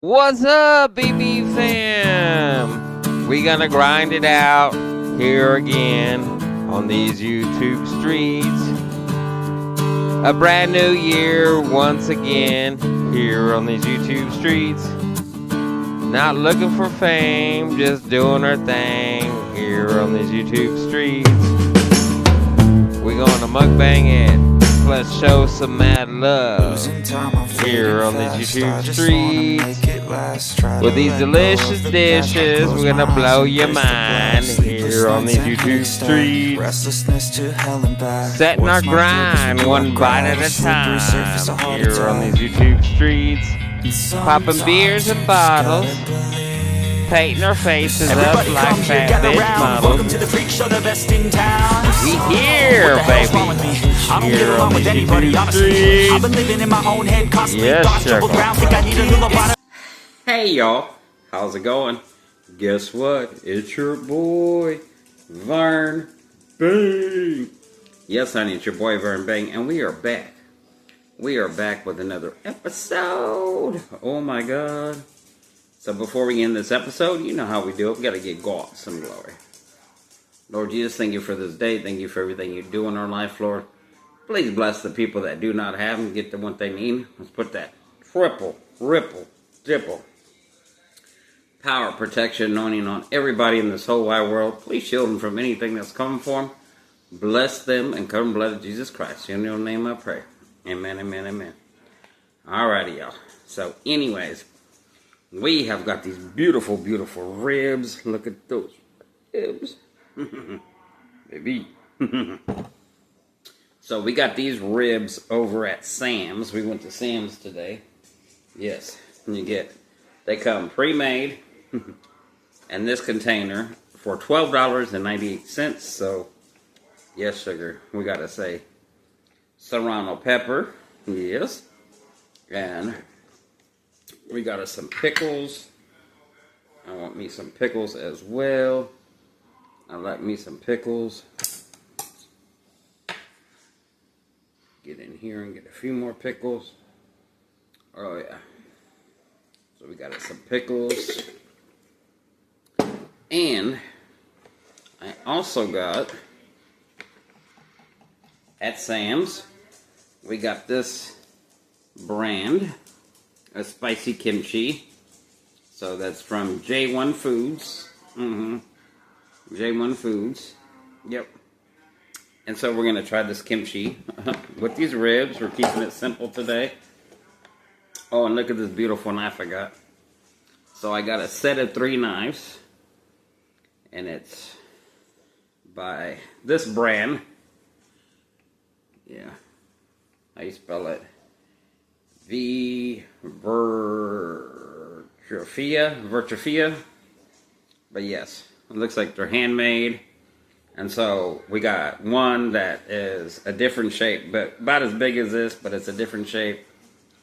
What's up, BB fam? We gonna grind it out here again on these YouTube streets. A brand new year once again here on these YouTube streets. Not looking for fame, just doing our thing here on these YouTube streets. We gonna mukbang it. Let's show some mad love here on these YouTube streets. With these delicious dishes, we're gonna blow your mind here on these YouTube streets. Setting our grind one bite at a time here on these YouTube streets. Popping beers and bottles, painting our faces up like fat bitch models. We here, baby. Here on the YouTube streets. Yes, sir. Hey, y'all. How's it going? Guess what? It's your boy, Vern Bang. Yes, honey, it's your boy, Vern Bang, and we are back. We are back with another episode. Oh, my God. So before we end this episode, you know how we do it. We got to give God some glory. Lord Jesus, thank you for this day. Thank you for everything you do in our life, Lord. Please bless the people that do not have and get the one they need. Let's put that triple, ripple, dipple, power, protection, anointing on everybody in this whole wide world. Please shield them from anything that's coming for them. Bless them and cover them blood of Jesus Christ. In your name I pray. Amen, amen, amen. Alrighty, y'all. So, anyways, we have got these beautiful, beautiful ribs. Look at those ribs. Baby. So we got these ribs over at Sam's. We went to Sam's today. Yes, they come pre-made in this container for $12.98. So, yes, sugar, we got to say serrano pepper, yes, and we got us some pickles. I want me some pickles as well. I like me some pickles. Get in here and get a few more pickles. Oh, yeah. So we got us some pickles. And I also got, at Sam's, we got this brand of spicy kimchi. So that's from J1 Foods. J1 Foods. Yep. And so we're going to try this kimchi with these ribs. We're keeping it simple today. Oh, and look at this beautiful knife I got. So I got a set of 3 knives. And it's by this brand. Yeah. How you spell it? Virtufia. But yes, it looks like they're handmade. And so we got one that is a different shape, but about as big as this, but it's a different shape.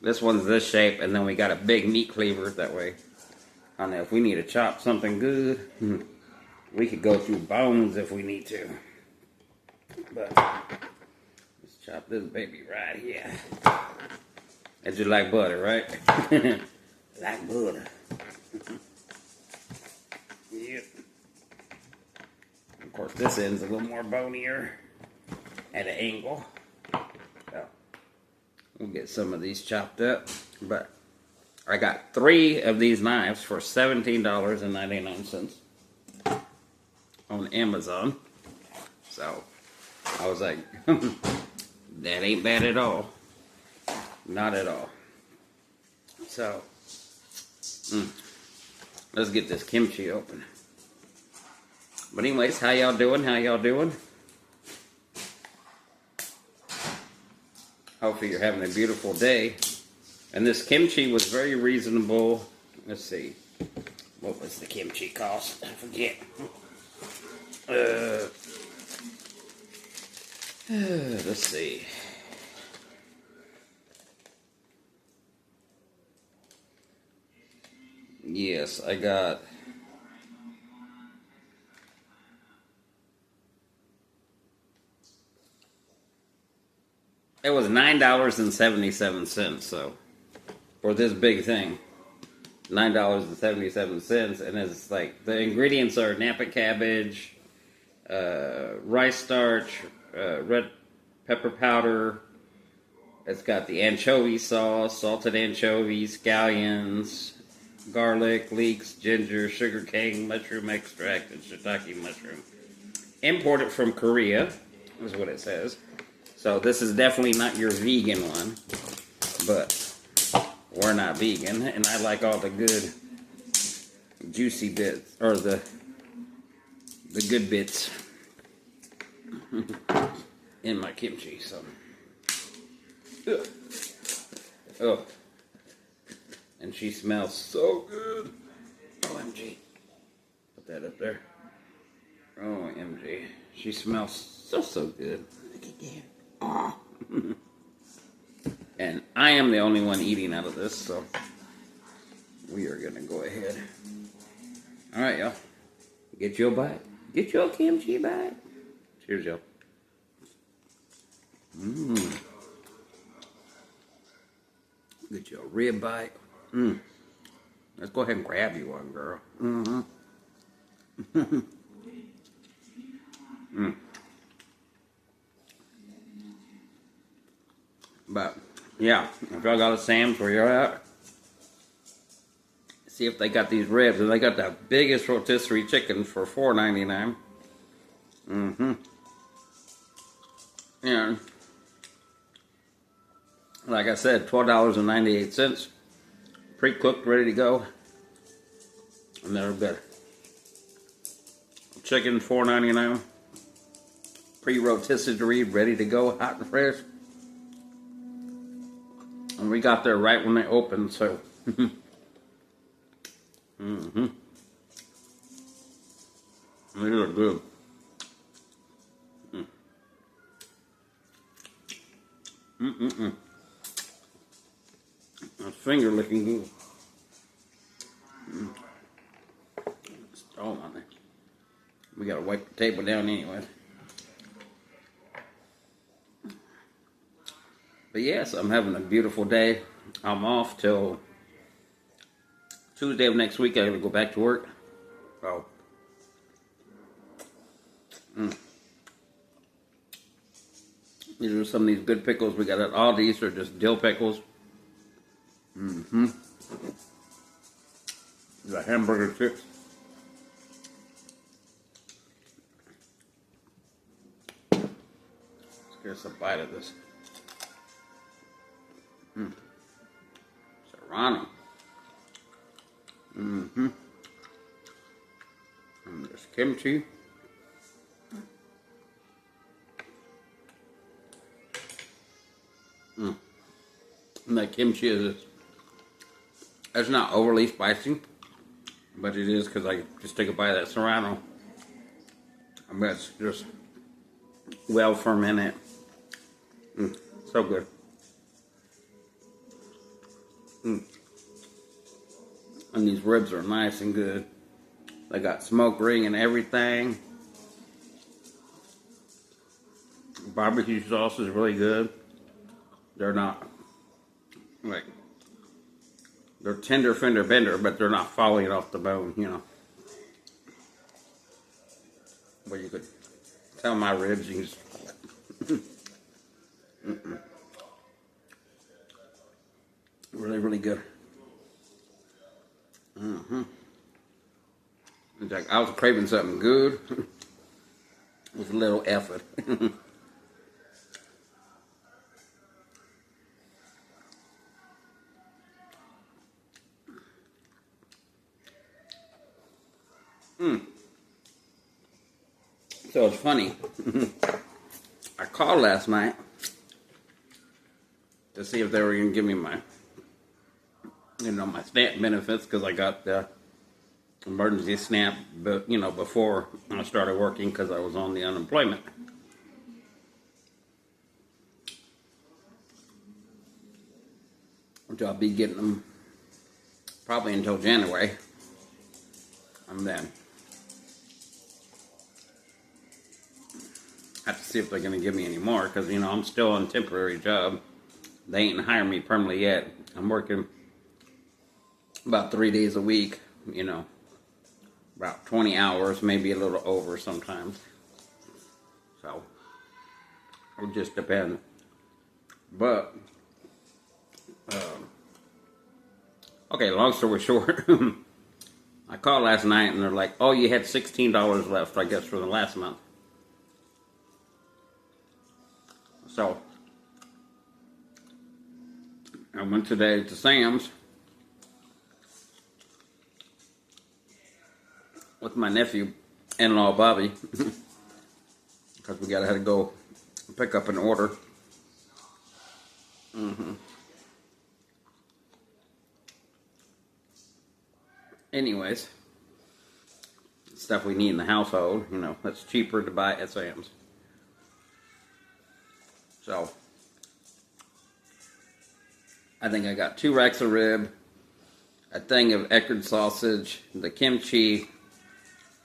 This one's this shape, and then we got a big meat cleaver that way. I don't know, if we need to chop something good, we could go through bones if we need to. But let's chop this baby right here. It's just like butter, right? Like butter. Yep. Of course, this end's a little more bonier at an angle. So, we'll get some of these chopped up. But I got 3 of these knives for $17.99 on Amazon. So, I was like, that ain't bad at all. Not at all. So, let's get this kimchi open. But anyways, how y'all doing? How y'all doing? Hopefully you're having a beautiful day. And this kimchi was very reasonable. Let's see. What was the kimchi cost? I forget. Let's see. Yes, I got... It was $9.77, so for this big thing. $9.77, and it's like the ingredients are Napa cabbage, rice starch, red pepper powder. It's got the anchovy sauce, salted anchovies, scallions, garlic, leeks, ginger, sugar cane, mushroom extract, and shiitake mushroom. Imported from Korea, is what it says. So this is definitely not your vegan one, but we're not vegan, and I like all the good juicy bits, or the good bits in my kimchi. So, oh, and she smells so good. OMG, put that up there. OMG, she smells so good. Look at that. Oh. And I am the only one eating out of this, so we are gonna go ahead. All right, y'all. Get your bite. Get your kimchi bite. Cheers, y'all. Get your rib bite. Let's go ahead and grab you one, girl. But yeah, if y'all got a Sam's where you're at, see if they got these ribs. And they got the biggest rotisserie chicken for $4.99. And like I said, $12.98. Pre-cooked, ready to go. And they're good. Chicken, $4.99. Pre-rotisserie, ready to go, hot and fresh. And we got there right when they opened, so. They look good. My finger looking good. Oh, my. We gotta wipe the table down anyway. But yes, I'm having a beautiful day. I'm off till Tuesday of next week. I gotta go back to work. Oh. These are some of these good pickles we got at Aldi's. They're just dill pickles. The hamburger chips. Let's get us a bite of this. Serrano. And there's kimchi. And that kimchi it's not overly spicy, but it is because I just take a bite of that Serrano. I bet it's just well fermented. So good. And these ribs are nice and good. They got smoke ring and everything. Barbecue sauce is really good. They're not like, they're tender fender bender, but they're not falling off the bone, you know. Well, you could tell my ribs, you just really good. In fact, I was craving something good. It was a little effort. So it's funny. I called last night to see if they were going to give me my, my SNAP benefits, because I got the emergency SNAP, but before I started working, because I was on the unemployment. Which I'll be getting them probably until January. And then I have to see if they're going to give me any more, because I'm still on a temporary job. They ain't hiring me permanently yet. I'm working about 3 days a week, you know, about 20 hours, maybe a little over sometimes. So, it would just depend. But, okay, long story short, I called last night and they're like, oh, you had $16 left, I guess, for the last month. So, I went today to Sam's with my nephew-in-law, Bobby, because we had to go pick up an order. Anyways, stuff we need in the household, you know, that's cheaper to buy at Sam's. So, I think I got 2 racks of rib, a thing of Eckerd sausage, the kimchi,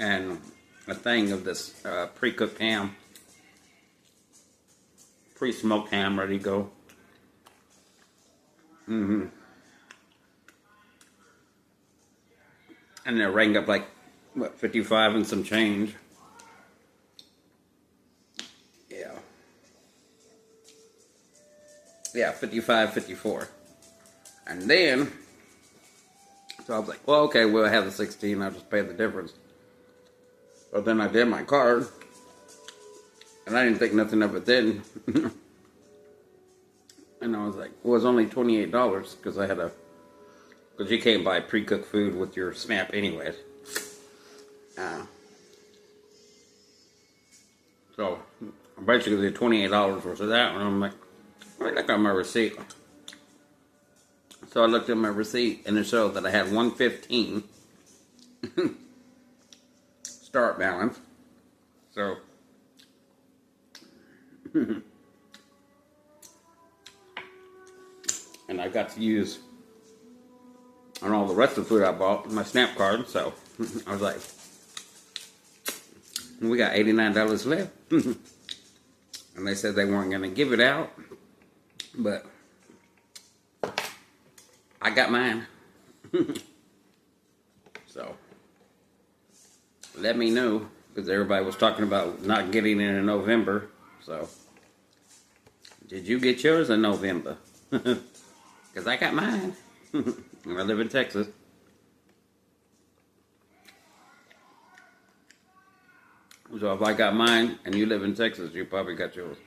and a thing of this pre-cooked ham. Pre-smoked ham ready to go. And it rang up like, what, 55 and some change. Yeah, 55, 54. And then, so I was like, well, okay, we'll have the 16, I'll just pay the difference. But then I did my card, and I didn't think nothing of it then. And I was like, well, it's only $28, because I had because you can't buy pre-cooked food with your SNAP anyways. So, basically the $28 worth of that, and I'm like, I look at my receipt. So I looked at my receipt, and it showed that I had $115 start balance. So, and I got to use on all the rest of the food I bought my SNAP card. So I was like, we got $89 left. And they said they weren't going to give it out, but I got mine. So, let me know, because everybody was talking about not getting it in November. So, did you get yours in November? Because I got mine. I live in Texas. So if I got mine and you live in Texas, you probably got yours.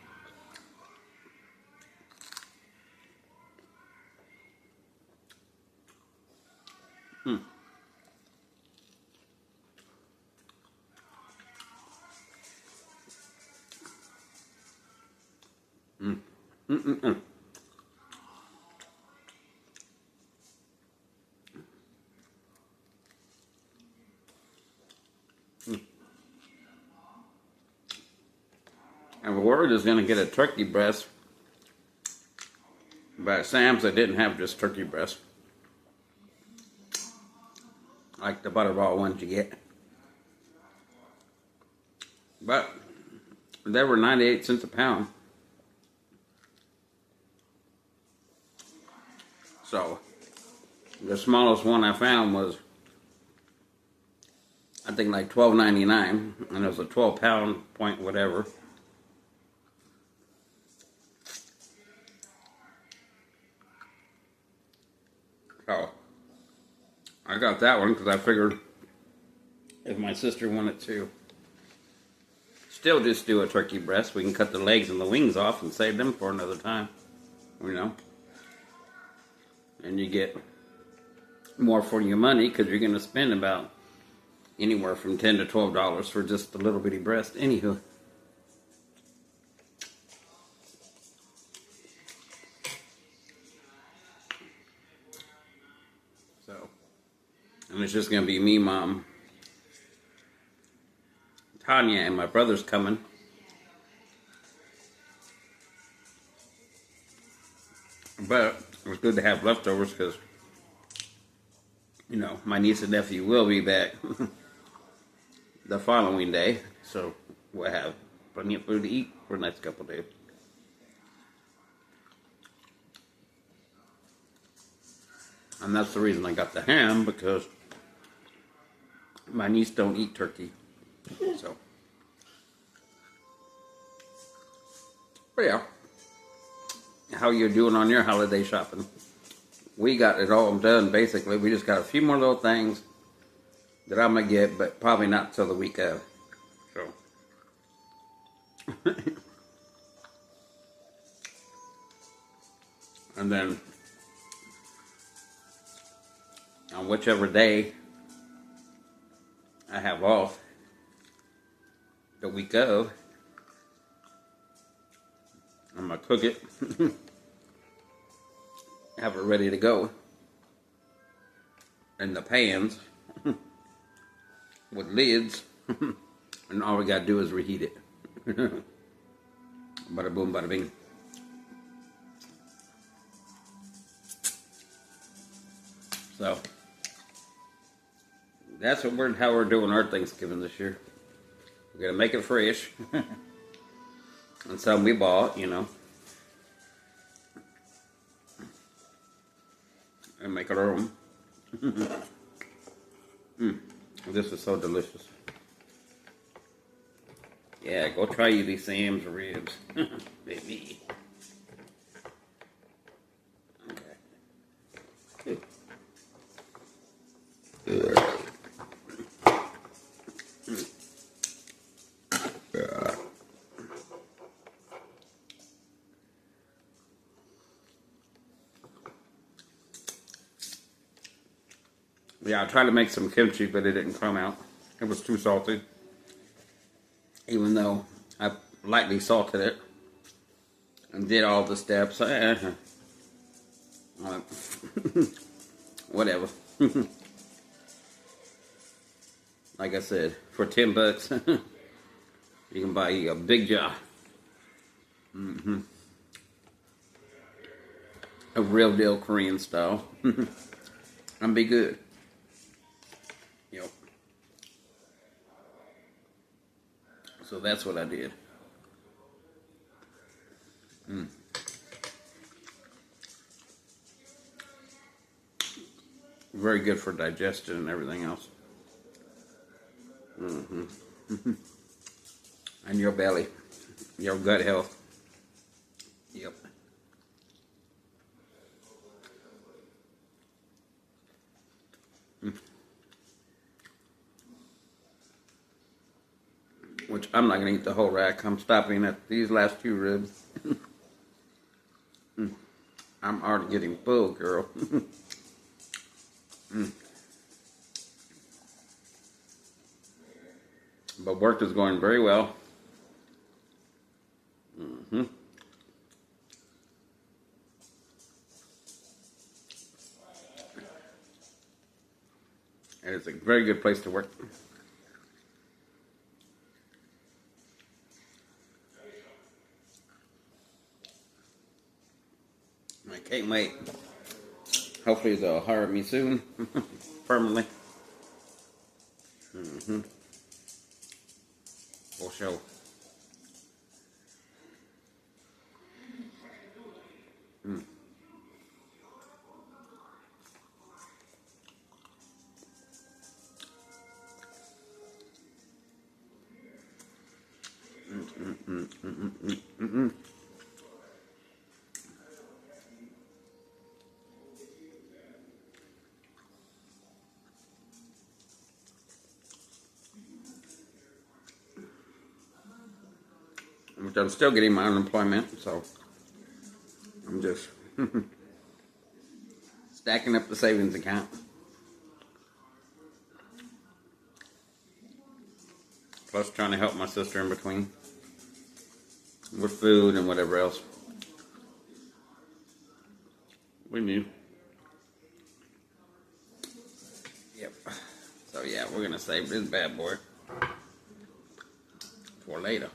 And word is going to get a turkey breast. But at Sam's, they didn't have just turkey breast, like the butterball ones you get. But they were 98 cents a pound. So the smallest one I found was, I think, like $12.99, and it was a 12-pound point whatever. So I got that one because I figured if my sister wanted to still just do a turkey breast, we can cut the legs and the wings off and save them for another time, you know. And you get more for your money because you're going to spend about anywhere from $10 to $12 for just a little bitty breast. Anywho. So, and it's just going to be me, Mom, Tanya, and my brother's coming. But it was good to have leftovers because, you know, my niece and nephew will be back the following day. So we'll have plenty of food to eat for the next couple of days. And that's the reason I got the ham, because my niece don't eat turkey. So, but yeah, how you doing on your holiday shopping? We got it all done, basically. We just got a few more little things that I'm going to get, but probably not till the week of. So, and then on whichever day I have off, the week of, I'm going to cook it, have it ready to go in the pans with lids, and all we got to do is reheat it. Bada boom, bada bing. So that's how we're doing our Thanksgiving this year. We're gonna make it fresh, and some we bought, and make it our own. This is so delicious. Yeah, go try you these Sam's ribs, baby. Okay. Yeah, I tried to make some kimchi, but it didn't come out. It was too salty. Even though I lightly salted it and did all the steps. Whatever. Like I said, for $10, you can buy a big jar. A real deal Korean style. And be good. Yep. So that's what I did. Very good for digestion and everything else. And your belly, your gut health. Yep. Which I'm not going to eat the whole rack. I'm stopping at these last two ribs. I'm already getting full, girl. But work is going very well. And it's a very good place to work. I can't wait. Hopefully they'll hire me soon, permanently. For sure. Which I'm still getting my unemployment, so I'm just stacking up the savings account. Plus trying to help my sister in between with food and whatever else we need. Yep. So yeah, we're gonna save this bad boy for later.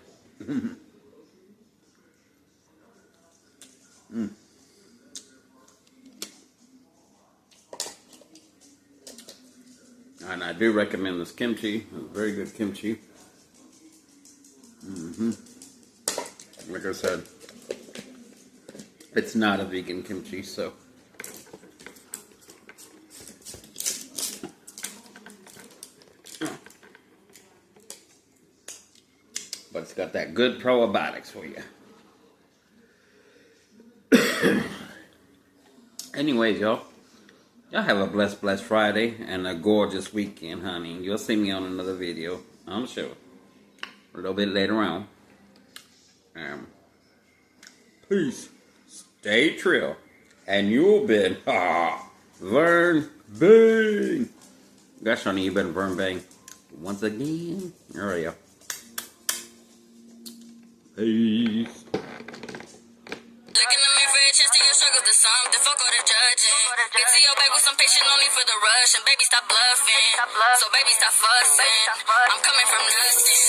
And I do recommend this kimchi. It's very good kimchi. Like I said, it's not a vegan kimchi, so But it's got that good probiotics for you. Anyways, y'all have a blessed Friday and a gorgeous weekend, honey. You'll see me on another video, I'm sure, a little bit later on. Peace. Stay trill. And you've been Vern Bang. Gosh, honey, you've been Vern Bang once again. All right, y'all. Peace. Looking at me for a chance to your struggles to something. Fuck all the judging. Get to your back with some patience, no need for the rush. And baby, stop bluffing. So baby, stop fussing. I'm coming from nothing.